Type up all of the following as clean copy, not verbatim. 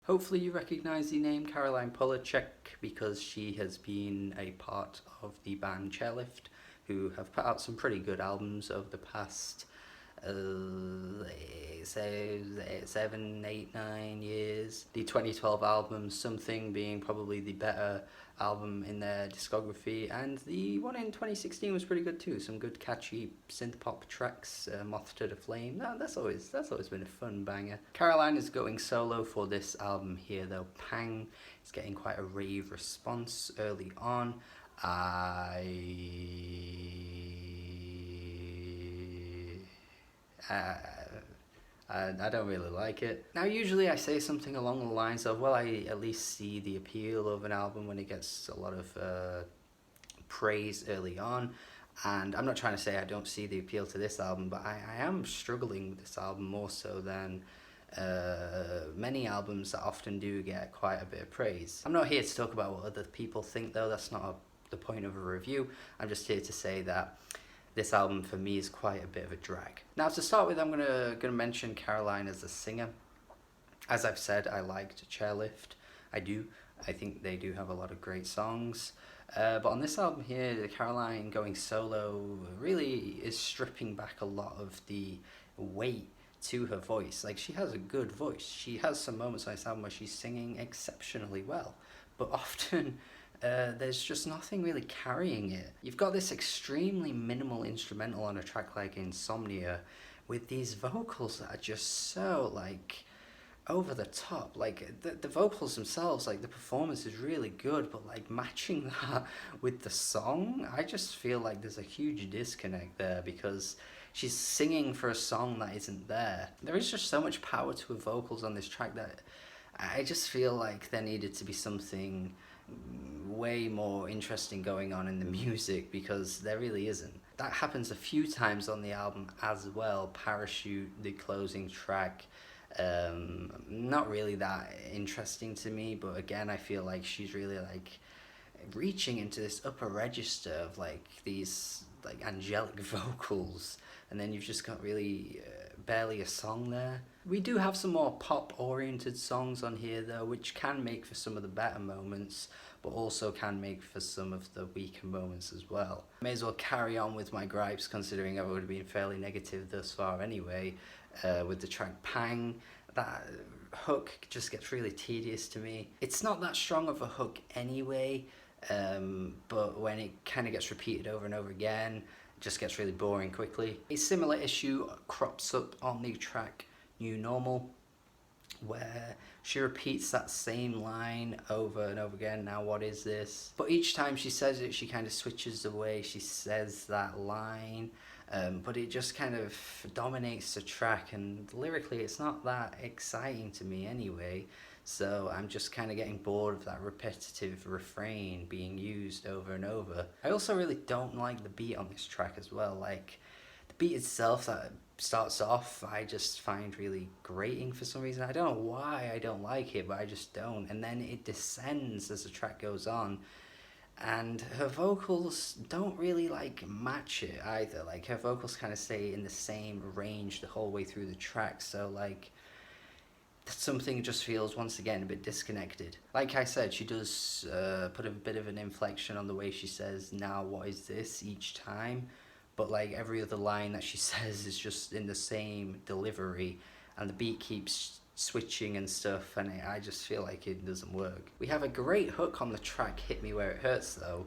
Hopefully you recognise the name Caroline Polachek because she has been a part of the band Chairlift, who have put out some pretty good albums over the past say 7, 8, 9 years. The 2012 album Something being probably the better album in their discography, and the one in 2016 was pretty good too. Some good catchy synth pop tracks. Moth to the Flame. That's always been a fun banger. Caroline is going solo for this album here though. Pang is getting quite a rave response early on. Uh, I don't really like it. Now, usually I say something along the lines of, well, I at least see the appeal of an album when it gets a lot of praise early on. And I'm not trying to say I don't see the appeal to this album, but I am struggling with this album more so than many albums that often do get quite a bit of praise. I'm not here to talk about what other people think, though. That's not the point of a review. I'm just here to say that this album for me is quite a bit of a drag. Now, to start with, I'm gonna mention Caroline as a singer. As I've said, I liked Chairlift. I do. I think they do have a lot of great songs. But on this album here, Caroline going solo really is stripping back a lot of the weight to her voice. Like, she has a good voice. She has some moments on this album where she's singing exceptionally well, but often there's just nothing really carrying it. You've got this extremely minimal instrumental on a track like Insomnia with these vocals that are just so, like, over the top. Like, the vocals themselves, like, the performance is really good, but, like, matching that with the song, I just feel like there's a huge disconnect there because she's singing for a song that isn't there. There is just so much power to her vocals on this track that I just feel like there needed to be something way more interesting going on in the music, because there really isn't. That happens a few times on the album as well. Parachute, the closing track, not really that interesting to me, but again, I feel like she's really, like, reaching into this upper register of, like, these, like, angelic vocals, and then you've just got really barely a song there. We do have some more pop-oriented songs on here though, which can make for some of the better moments, but also can make for some of the weaker moments as well. May as well carry on with my gripes, considering I would have been fairly negative thus far anyway, with the track Pang. That hook just gets really tedious to me. It's not that strong of a hook anyway, but when it kind of gets repeated over and over again, it just gets really boring quickly. A similar issue crops up on the track New Normal, where she repeats that same line over and over again. Now what is this? But each time she says it, she kind of switches the way she says that line, but it just kind of dominates the track, and lyrically it's not that exciting to me anyway, so I'm just kind of getting bored of that repetitive refrain being used over and over. I also really don't like the beat on this track as well. Like, the beat itself that starts off, I just find really grating for some reason. I don't know why I don't like it, but I just don't. And then it descends as the track goes on, and her vocals don't really, like, match it either. Like, her vocals kind of stay in the same range the whole way through the track, so, like, something just feels once again a bit disconnected. Like I said, she does put a bit of an inflection on the way she says "now what is this" each time, but, like, every other line that she says is just in the same delivery, and the beat keeps switching and stuff, and I just feel like it doesn't work. We have a great hook on the track Hit Me Where It Hurts though,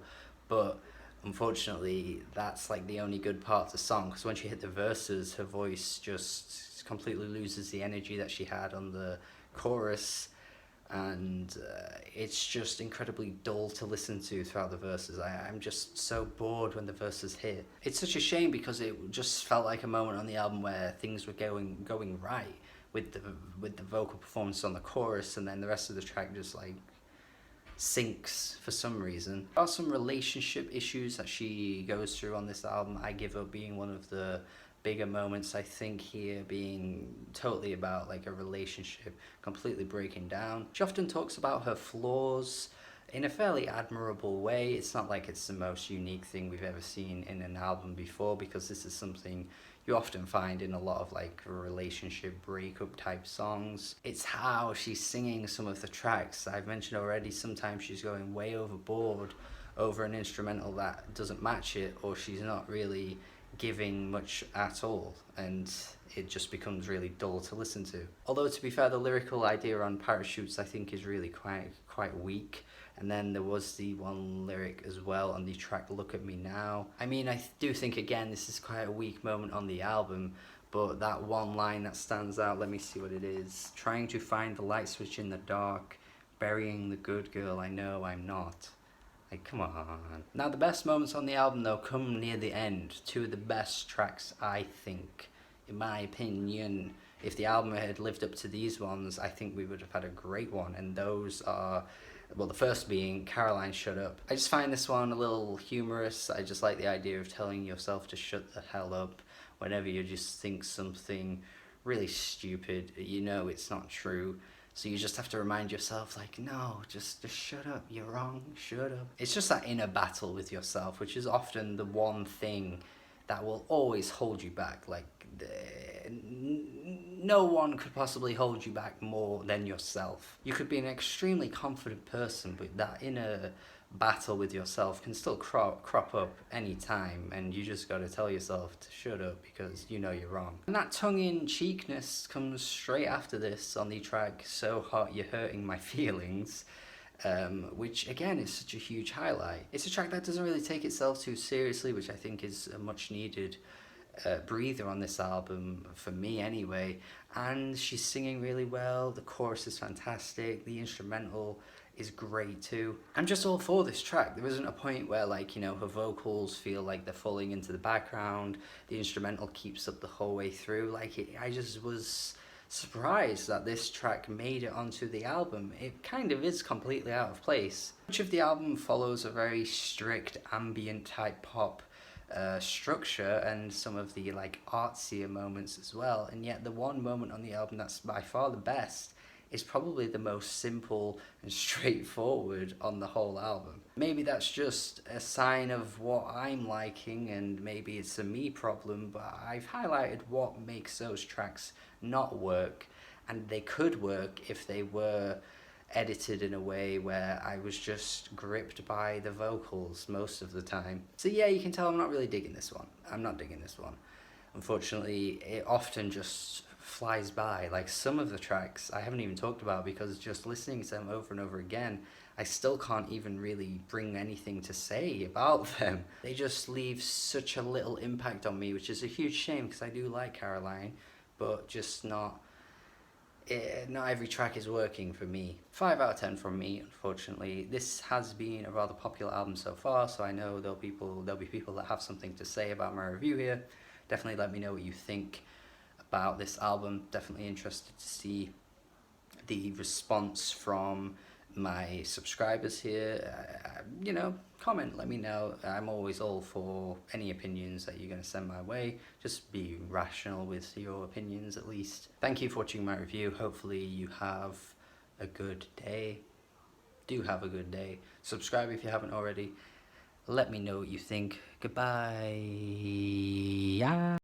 but unfortunately that's, like, the only good part of the song, because when she hit the verses, her voice just completely loses the energy that she had on the chorus, and it's just incredibly dull to listen to throughout the verses. I'm just so bored when the verses hit. It's such a shame, because it just felt like a moment on the album where things were going right with the vocal performance on the chorus, and then the rest of the track just, like, sinks for some reason. There are some relationship issues that she goes through on this album. I Give Up being one of the bigger moments, I think, here, being totally about, like, a relationship completely breaking down. She often talks about her flaws, in a fairly admirable way. It's not like it's the most unique thing we've ever seen in an album before, because this is something you often find in a lot of like relationship breakup type songs. It's how she's singing some of the tracks. I've mentioned already, sometimes she's going way overboard over an instrumental that doesn't match it, or she's not really giving much at all, and it just becomes really dull to listen to. Although, to be fair, the lyrical idea on Parachutes I think is really quite weak. And then there was the one lyric as well on the track Look at Me Now. I mean, I do think, again, this is quite a weak moment on the album, but that one line that stands out, let me see what it is. Trying to find the light switch in the dark, burying the good girl I know I'm not. Like, come on. Now, the best moments on the album, though, come near the end. Two of the best tracks, I think, in my opinion. If the album had lived up to these ones, I think we would have had a great one. And those are, well, the first being Caroline, Shut Up. I just find this one a little humorous. I just like the idea of telling yourself to shut the hell up whenever you just think something really stupid. You know it's not true. So you just have to remind yourself, like, no, just shut up, you're wrong, shut up. It's just that inner battle with yourself, which is often the one thing that will always hold you back. Like, no one could possibly hold you back more than yourself. You could be an extremely confident person, but that inner battle with yourself can still crop up anytime, and you just got to tell yourself to shut up because you know you're wrong. And that tongue-in-cheekness comes straight after this on the track So Hot You're Hurting My Feelings, which again is such a huge highlight. It's a track that doesn't really take itself too seriously, which I think is a much needed breather on this album, for me anyway. And she's singing really well, the chorus is fantastic, the instrumental is great too. I'm just all for this track. There isn't a point where, like, you know, her vocals feel like they're falling into the background. The instrumental keeps up the whole way through. I just was surprised that this track made it onto the album. It kind of is completely out of place. Much of the album follows a very strict ambient type pop structure, and some of the like artsier moments as well, and yet the one moment on the album that's by far the best is probably the most simple and straightforward on the whole album. Maybe that's just a sign of what I'm liking, and maybe it's a me problem, but I've highlighted what makes those tracks not work, and they could work if they were edited in a way where I was just gripped by the vocals most of the time. So yeah, you can tell I'm not really digging this one. I'm not digging this one. Unfortunately, it often just flies by. Like, some of the tracks I haven't even talked about, because just listening to them over and over again, I still can't even really bring anything to say about them. They just leave such a little impact on me, which is a huge shame because I do like Caroline, but just not every track is working for me. 5 out of 10 from me, unfortunately. This has been a rather popular album so far, so I know there'll be people that have something to say about my review here. Definitely let me know what you think about this album. Definitely interested to see the response from my subscribers here. You know, comment, let me know. I'm always all for any opinions that you're going to send my way. Just be rational with your opinions, at least. Thank you for watching my review. Hopefully you have a good day. Do have a good day. Subscribe if you haven't already. Let me know what you think. Goodbye.